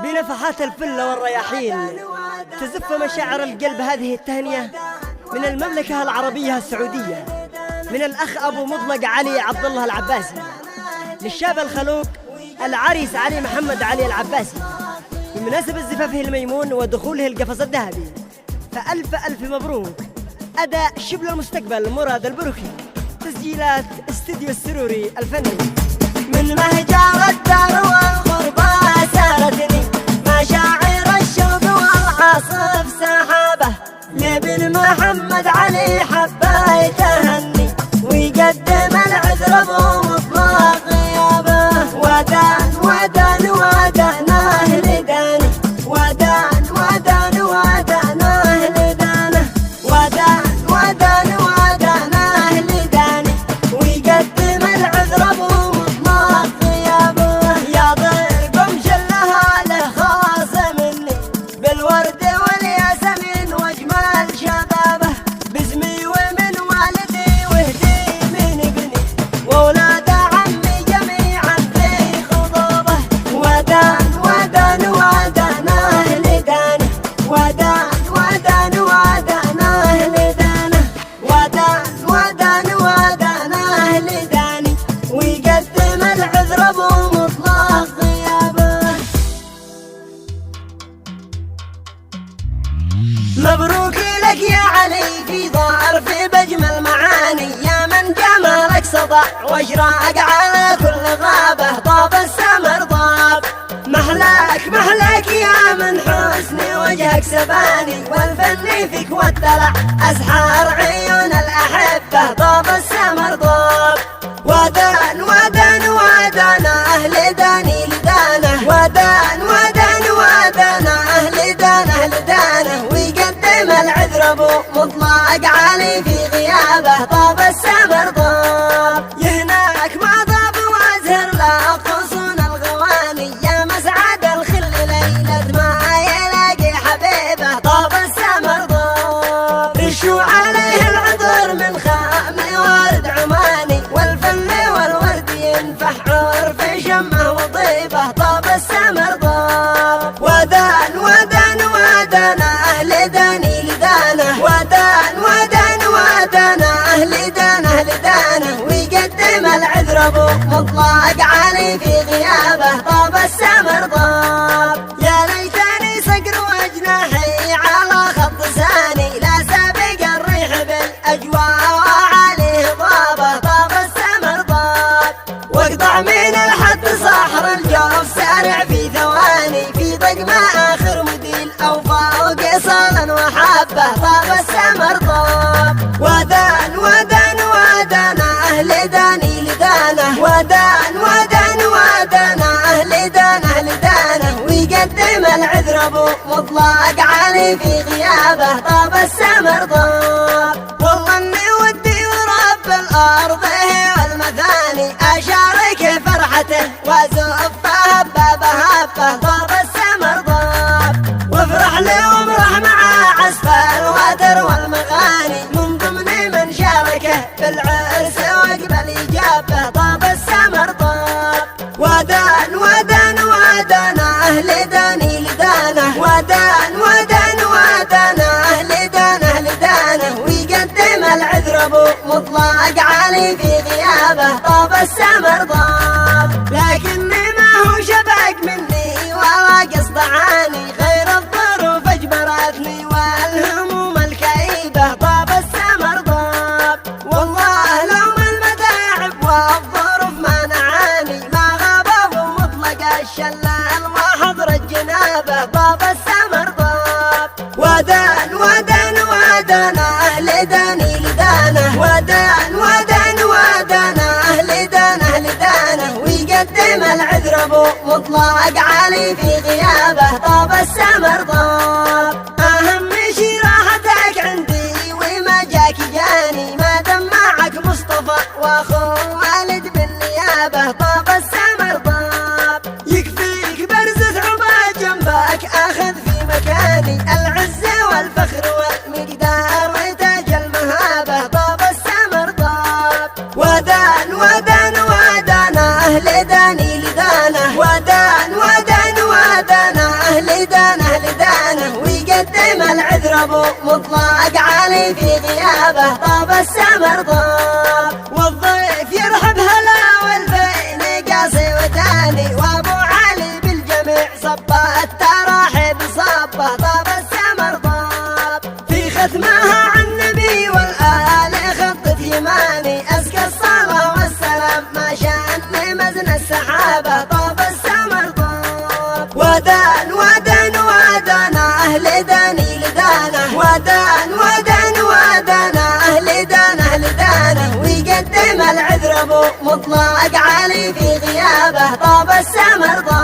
بنفحات الفل والرياحين تزف مشاعر القلب هذه التهنئة من المملكة العربية السعودية، من الأخ أبو مطلق علي عبد الله العباسي، للشاب الخلوق العريس علي محمد علي العباسي بمناسبة زفافه الميمون ودخوله القفص الذهبي. فألف ألف مبروك. أداء شبل المستقبل مراد البروكي، تسجيلات استديو السروري الفني. من مهجر الدار والغربة سارتني مشاعر الشوق والعاصف سحابه، لابن محمد علي حبه يتهني ويقدم العذر ابو مطلق غيابه. ودان ودان ودانه لداني، ودان ودان ودانه لدانه، ودان ودان ودانه لداني ويقدم العذر ابو مطلق غيابه. يا ضرب مشلها له خاص مني بالورد والياسمين واجمل شبابه، باسمي ومن والدي وهدي من ابني واولاد عمي جميعا في خطوبه. ودان ودان ودانه لداني، ودان ودان ودانه لدانه، ودان ودان ودانه لداني ويقدم العذر ابو مطلق غيابه. مبروك لك يا علي في ظهر في بجمل معاني، يا من جمالك سطع واشراق على كل غابه. طاب السمر طاب محلاك محلاك يا من حسن وجهك سباني، والفن فيك والدلع أسحار عيون الأحبة. طاب السمر طاب ودان ودان ودان أهل داني لدانه، ودان ودان ودان أهل دانه لدانه ويقدم العذر ابو مطلق علي في غيابه. طاب السمر طاب يهناك ما طاب وازهر لا خصون الغواني، يا مسعد الخل ليلة ما يلاقي حبيبه. طاب السمر طاب رشوا عليه العذر من خام ورد عماني، والفل والورد ينفح عرف شمه وطيبه. طاب السمر طاب ودان ودان ودان أهل داني لدانه، ودان ودان ودان أهل دانه لدانه ويقدم العذر ابو مطلق علي في غيابه. طاب السمر طاب يا ليتني صقر وجناحي على خط ثاني، لا سابق الريح بالاجواء وعليه طابه. طاب السمر طاب واقطع من الحد صحر الجوف سارع في ثواني، في ضقمه اخر مديل او فوق صالا وحبه. طاب السمر طاب ودان ودان ودان اهل داني لدانه، ودان ودان ودان اهل دانه لدانه ويقدم العذر ابو مطلق علي في غيابه. طاب السمر طاب والله اني ودي ورب الارض والمثاني اشارك فرحته وازف هبه بهبه. طاب السمر طاب وافرح له وامرح مع عزف الوتر والمغاني، من ضمن من شاركه بالعرس وقبل اجابه. طاب السمر طاب ودان ودان ودان اهل داني لدانه، ودان ودان ودان اهل دانه لدانه ويقدم العذر ابو مطلق علي في غيابه. طاب السمر طاب لكني ما هو شبك مني ولا قصد عاني، غير الظروف اجبرتني والهموم الكئيبه. طاب السمر طاب والله لو ما المتاعب والظروف ما نعاني، ما غاب ابو مطلق الشلال وحضر الجنابه. طاب السمر طاب ودان ودان ودان اهل داني لدانه، ودان ودان ودان اهل دانه لدانه ويقدم العذر ابو مطلق علي في غيابه. طاب السمر طاب اهم شي راحتك عندي وما جاك جاني، ما دام معك مصطفى واخو والد بالنيابه. طاب السمر طاب يكفيك برزة عبا جنبك اخذ في مكاني، العز والفخر والمقدار وتاج المهابه. طاب السمر طاب ودان ودان ودان اهل داني لدانه، ودان ودان ودان علي في غيابه طاب السمر طاب. والضيف يرحب هلا والبين قاسي وداني وابو علي بالجميع صبه التراحب صبه طاب السمر طاب. في ختمها عن النبي والآل خطة يماني أزكى الصلاة والسلام ما شاءت لمزن السحابة طاب السمر طاب. ودان ودان ودانا أهل داني لدانه ودان ودان ودانا أهل دانه لدانه ويقدم العذر أبو مطلق علي في غيابه طاب السمر طاب.